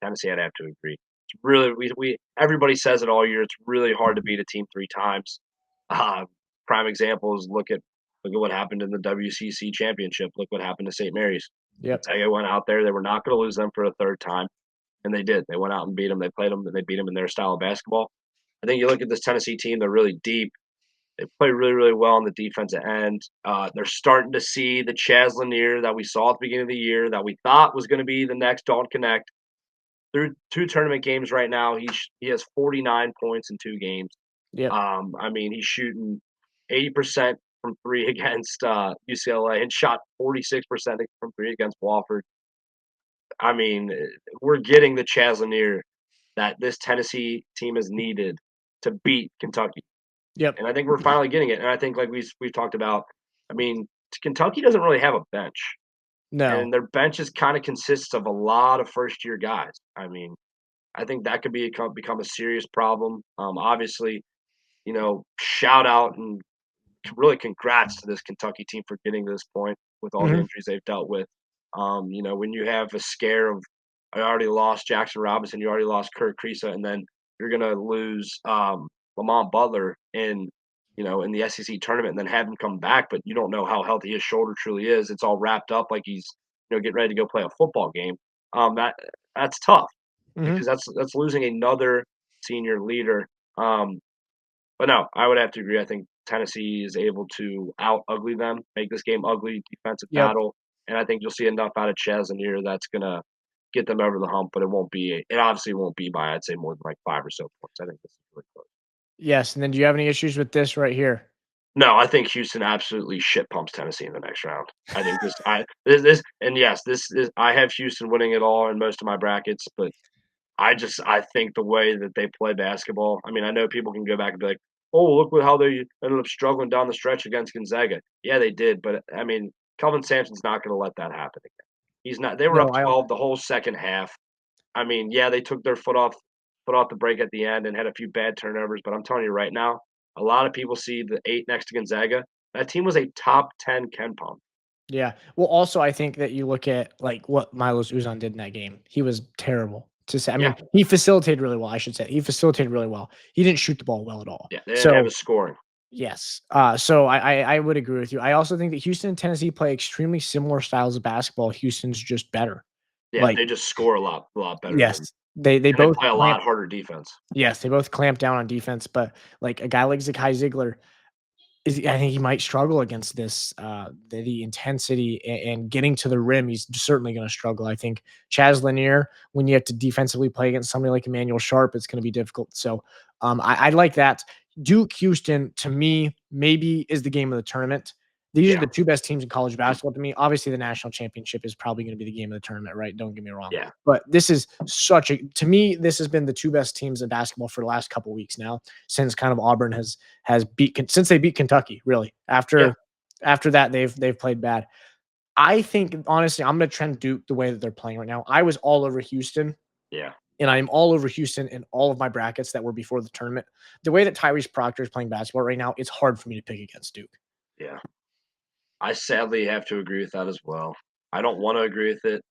Tennessee, I'd have to agree. It's really we everybody says it all year. It's really hard to beat a team 3 times. Uh, Prime examples. Look at what happened in the WCC championship. Look what happened to St. Mary's. Yep. Gonzaga went out there. They were not going to lose them for a third time, and they did. They went out and beat them. They played them, and they beat them in their style of basketball. I think you look at this Tennessee team; they're really deep. They play really, really well on the defensive end. They're starting to see the Chaz Lanier that we saw at the beginning of the year that we thought was going to be the next Dalton Connect. Through 2 tournament games right now, he has 49 points in 2 games. Yep. I mean, he's shooting 80% from three against UCLA and shot 46% from three against Wofford. I mean, we're getting the Chaz Lanier that this Tennessee team has needed to beat Kentucky. Yep. And I think we're finally getting it. And I think, like we've talked about, I mean, Kentucky doesn't really have a bench, No. and their bench is kind of consists of a lot of first year guys. I mean, I think that could become a serious problem. Obviously, shout out and really congrats to this Kentucky team for getting to this point with all the Mhm. injuries they've dealt with. When you have a scare of, I already lost Jackson Robinson, you already lost Kurt Kriisa, and then you're gonna lose Lamont Butler in the SEC tournament, and then have him come back, but you don't know how healthy his shoulder truly is. It's all wrapped up like he's getting ready to go play a football game. That's tough Mhm. because that's losing another senior leader. Um, but no, I would have to agree. I think Tennessee is able to out ugly them, make this game ugly, defensive Yep. battle, and I think you'll see enough out of Chazanier that's gonna get them over the hump. But it obviously won't be by, I'd say, more than like 5 or so points. I think this is really close. Yes. And then do you have any issues with this right here? No, I think Houston absolutely shit pumps Tennessee in the next round. I think this and yes, this is I have Houston winning it all in most of my brackets, but I think the way that they play basketball. I mean, I know people can go back and be like, "Oh, look how they ended up struggling down the stretch against Gonzaga." Yeah, they did, but I mean, Kelvin Sampson's not going to let that happen again. He's not. They were No, up 12 the whole second half. I mean, yeah, they took their foot off the break at the end and had a few bad turnovers. But I'm telling you right now, a lot of people see the 8 next to Gonzaga. That team was a top 10 Ken Pom. yeah. Well, also, I think that you look at like what Milos Uzan did in that game. He was terrible to say. I Yeah, mean, he facilitated really well. I should say he facilitated really well. He didn't shoot the ball well at all. yeah, they didn't have So a scoring. yes. So I would agree with you. I also think that Houston and Tennessee play extremely similar styles of basketball. Houston's just better. Yeah, Like they just score a lot better than, yes, they and they both play a clamp. lot harder defense. Yes, they both clamp down on defense. But like a guy like Zakai Ziegler, I think he might struggle against this, the intensity and getting to the rim. He's certainly going to struggle. I think Chaz Lanier, when you have to defensively play against somebody like Emmanuel Sharp, it's going to be difficult. So I like that. Duke Houston to me maybe is the game of the tournament. These are Yeah, the two best teams in college basketball to me. Obviously, the national championship is probably going to be the game of the tournament, right? Don't get me wrong. yeah, But this is such a to me, this has been the two best teams in basketball for the last couple weeks now, since kind of Auburn has since they beat Kentucky, really. yeah, After that, they've played bad. I think honestly, I'm gonna trend Duke the way that they're playing right now. I was all over Houston, yeah, and I'm all over Houston in all of my brackets that were before the tournament. The way that Tyrese Proctor is playing basketball right now, it's hard for me to pick against Duke. yeah. I sadly have to agree with that as well. I don't want to agree with it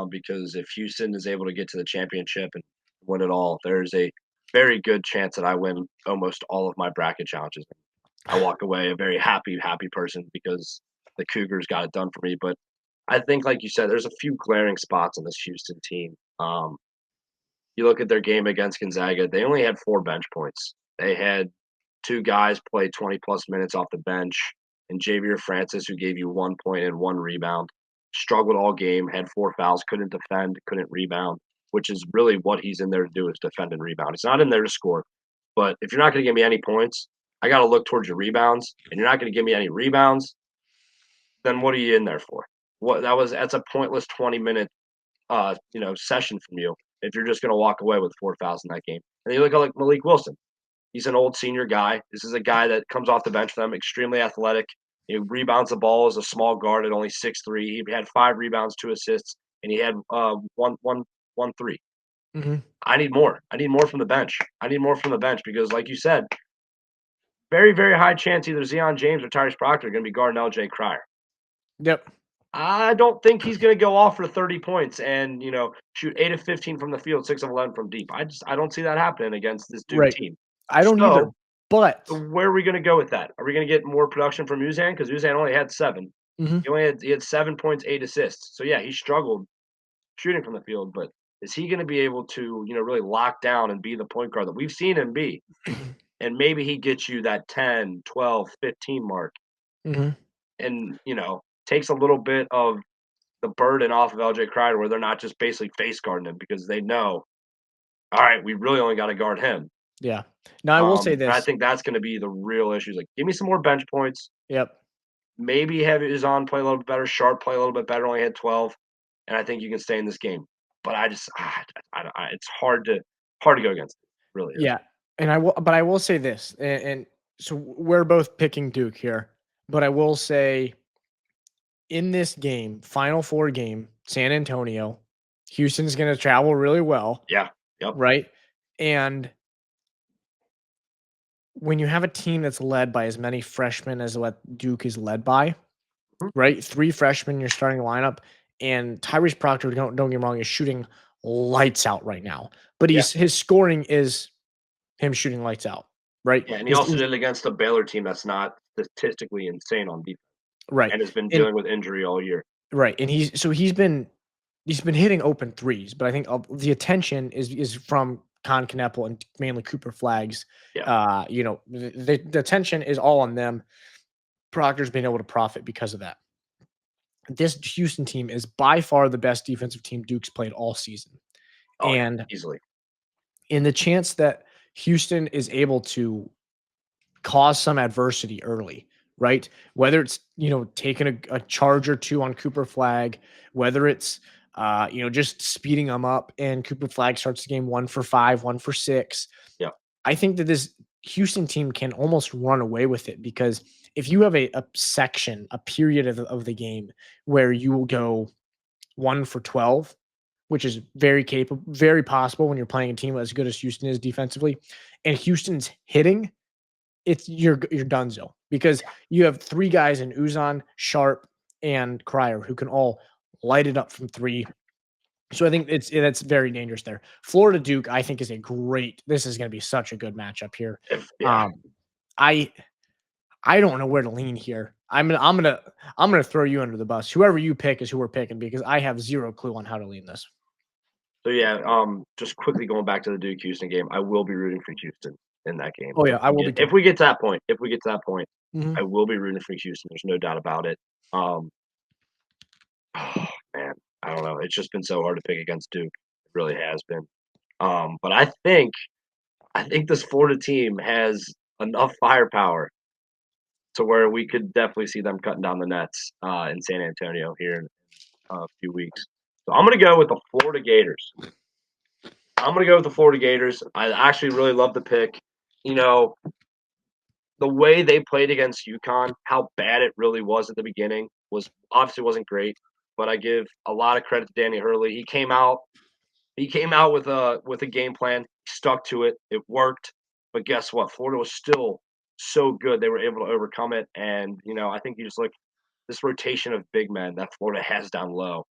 because if Houston is able to get to the championship and win it all, there's a very good chance that I win almost all of my bracket challenges. I walk away a very happy, happy person because the Cougars got it done for me. But I think, like you said, there's a few glaring spots on this Houston team. You look at their game against Gonzaga, they only had 4 bench points. They had 2 guys play 20 plus minutes off the bench, and Javier Francis, who gave you 1 point and 1 rebound, struggled all game, had 4 fouls, couldn't defend, couldn't rebound, which is really what he's in there to do is defend and rebound. He's not in there to score. But if you're not going to give me any points, I got to look towards your rebounds, and you're not going to give me any rebounds, then what are you in there for? That's a pointless 20-minute session from you if you're just going to walk away with 4 fouls in that game. And then you look at like Malik Wilson. He's an old senior guy. This is a guy that comes off the bench for them, extremely athletic. He rebounds the ball as a small guard at only 6'3". He had 5 rebounds, 2 assists, and he had one three. Mm-hmm. I need more. I need more from the bench. I need more from the bench because, like you said, very, very high chance either Zion James or Tyrese Proctor are going to be guarding LJ Cryer. Yep. I don't think he's going to go off for 30 points and, shoot 8 of 15 from the field, 6 of 11 from deep. I don't see that happening against this Duke Right. team. I don't either. So, But where are we going to go with that? Are we going to get more production from Uzan? Because Uzan only had 7. Mhm. He had 7 points, 8 assists. So, yeah, he struggled shooting from the field, but is he going to be able to, really lock down and be the point guard that we've seen him be? And maybe he gets you that 10, 12, 15 mark Mhm. and, takes a little bit of the burden off of LJ Cryer where they're not just basically face guarding him because they know, all right, we really only got to guard him. Yeah. Now I will say And I this. think that's going to be the real issue. Like, give me some more bench points. Yep. Maybe have Izan play a little bit better, Sharp play a little bit better. Only had 12, and I think you can stay in this game. But it's hard to go against. It really is. Yeah. And I will say this, and so we're both picking Duke here, but I will say in this game, Final Four game, San Antonio, Houston's going to travel really well, Yeah. Yep. right? And when you have a team that's led by as many freshmen as what Duke is led by, Mhm. right? 3 freshmen in your starting lineup, and Tyrese Proctor, don't get me wrong, is shooting lights out right now, but Yeah. his scoring is him shooting lights out, right? Yeah, and he also His did it against a Baylor team that's not statistically insane on defense right, and has been and dealing with injury all year. right, and he's been hitting open threes, but I think the attention is from Con Kneppel and mainly Cooper Flags. Yeah. The attention is all on them. Proctor's been able to profit because of that. This Houston team is by far the best defensive team Duke's played all season. Oh, yeah, And easily. in the chance that Houston is able to cause some adversity early, right? Whether it's, taking a charge or two on Cooper Flag, whether it's, just speeding them up and Cooper Flag starts the game 1 for 5, 1 for 6. Yeah. I think that this Houston team can almost run away with it because if you have a section, a period of the game where you will go 1 for 12, which is very capable, very possible when you're playing a team as good as Houston is defensively, and Houston's hitting, it's you're donezo because you have 3 guys in Uzan, Sharp, and Cryer who can all light it up from 3. So I think that's very dangerous there. Florida Duke, I think, is a great. This is going to be such a good matchup here. Yeah. I I don't know where to lean here. I'm gonna throw you under the bus. Whoever you pick is who we're picking because I have zero clue on how to lean this. So, yeah, just quickly going back to the Duke Houston game, I will be rooting for Houston in that game. Oh yeah, I will be too. If we get to that point, Mhm. I will be rooting for Houston. There's no doubt about it. Um, oh, man, I don't know. It's just been so hard to pick against Duke. It really has been. But I think this Florida team has enough firepower to where we could definitely see them cutting down the nets in San Antonio here in a few weeks. So I'm going to go with the Florida Gators. I actually really love the pick. You know, the way they played against UConn, how bad it really was at the beginning was obviously wasn't great. But I give a lot of credit to Danny Hurley. He came out with a game plan, stuck to it. It worked. But guess what? Florida was still so good they were able to overcome it. And I think you just look this rotation of big men that Florida has down low.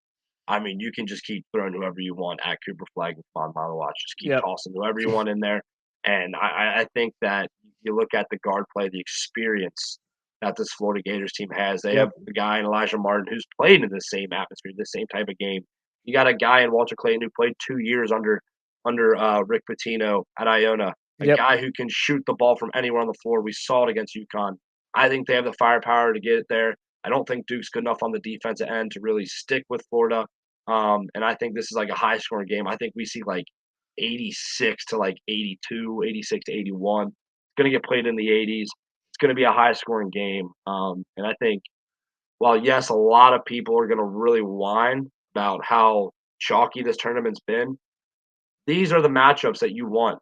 I mean, you can just keep throwing whoever you want at Cooper Flag and Von Watch. Just keep Yep. tossing whoever you want in there. And I think that you look at the guard play, the experience that this Florida Gators team has. They Yep. have a guy in Elijah Martin who's played in the same atmosphere, the same type of game. You got a guy in Walter Clayton who played 2 years under Rick Pitino at Iona, a Yep. guy who can shoot the ball from anywhere on the floor. We saw it against UConn. I think they have the firepower to get it there. I don't think Duke's good enough on the defensive end to really stick with Florida. And I think this is like a high scoring game. I think we see like 86 to like 82, 86 to 81. It's going to get played in the 80s. It's going to be a high scoring game. And I think, while yes, a lot of people are going to really whine about how chalky this tournament's been, these are the matchups that you want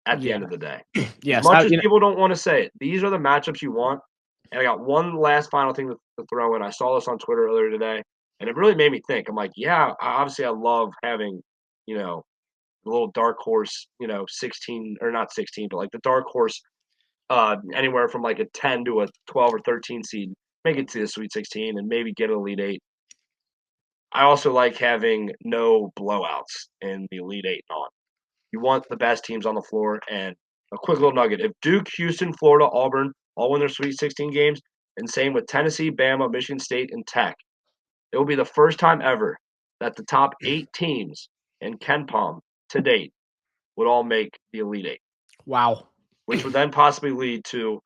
at the Yeah. end of the day. As Yes. much as people don't want to say it, these are the matchups you want. And I got one last final thing to throw in. I saw this on Twitter earlier today, and it really made me think. I'm like, yeah, obviously I love having, you know, the little dark horse, 16 or not 16, but like the dark horse, anywhere from like a 10 to a 12 or 13 seed, make it to the Sweet 16 and maybe get an Elite Eight. I also like having no blowouts in the Elite Eight and on. You want the best teams on the floor. And a quick little nugget: if Duke, Houston, Florida, Auburn all win their Sweet 16 games, and same with Tennessee, Bama, Michigan State, and Tech, it will be the first time ever that the top 8 teams in KenPom to date would all make the Elite Eight, Wow. which would then possibly lead to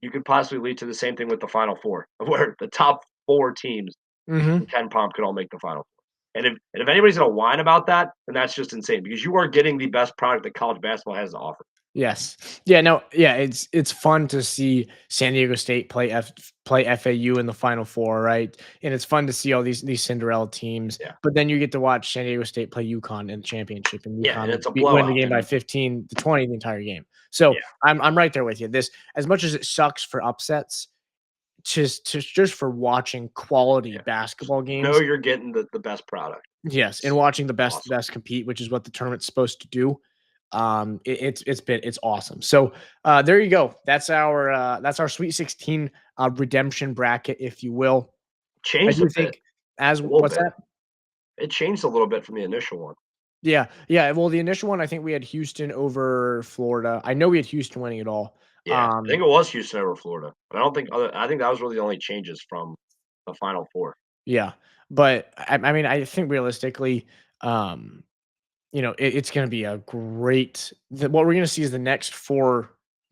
the same thing with the Final Four, where the top 4 teams Hmm. in KenPom could all make the Final Four. And if anybody's gonna whine about that, then that's just insane because you are getting the best product that college basketball has to offer. Yes. Yeah, no, yeah, it's fun to see San Diego State play FAU in the Final Four, right? And it's fun to see all these Cinderella teams. Yeah. But then you get to watch San Diego State play UConn in the championship, and Yeah, and UConn it's a win the blowout. game by And 15 to 20 the entire game. So yeah, I'm right there with you. This, as much as it sucks for upsets, just for watching quality yeah. basketball Know games. you're getting the best product. Yes, and It's watching the best awesome. compete, which is what the tournament's supposed to do. It's awesome. So there you go. That's our Sweet 16 redemption bracket, if you will. I Changed a do bit, think as a little what's bit. that? It changed a little bit from the initial one. Yeah, yeah. Well, the initial one, I think we had Houston over Florida. I know we had Houston winning it all. Yeah, I think it was Houston over Florida, but I think that was really the only changes from the Final Four. Yeah, but I mean, I think realistically, um, it's going to be a what we're going to see is the next 4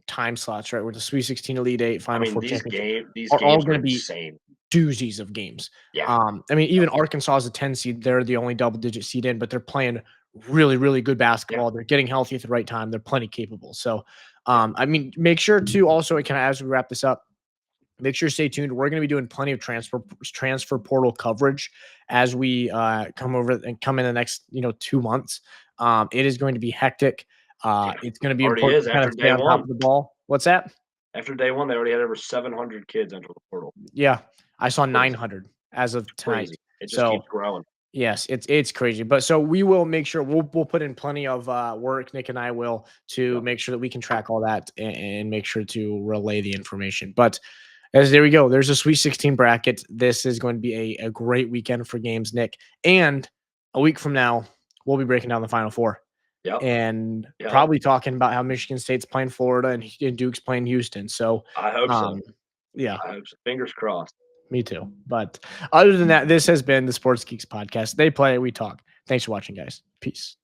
time slots, right? With the Sweet 16, Elite Eight, I Final mean, Four championship these are all games are going to be insane. doozies of games. Yeah, I mean, yep, even Arkansas is a 10 seed. They're the only double digit seed in, but they're playing really, really good yeah, basketball. They're getting healthy at the right time. They're plenty capable. So, yeah. I mean, make sure to also, kind of as we wrap this up, make sure to stay tuned. We're going to be doing plenty of transfer portal coverage as we come in the next 2 months. It is going to be hectic. Yeah, It's going to be already important is to kind after of stay day on top one. of the ball. What's that? After day one, they already had over 700 kids enter the portal. Yeah, I saw Crazy, 900 as of tonight. crazy. It just So keeps growing. yes, it's crazy. But so we will make sure we'll put in plenty of work. Nick and I will to Yep. make sure that we can track all that and make sure to relay the information. But as there we go. There's a Sweet 16 bracket. This is going to be a great weekend for games, Nick. And a week from now, we'll be breaking down the Final Four Yep. and Yep. probably talking about how Michigan State's playing Florida and Duke's playing Houston. So, I hope so. yeah, I hope so. Fingers crossed. me too. But other than that, this has been the Sports Geeks podcast. They play, we talk. Thanks for watching, guys. Peace.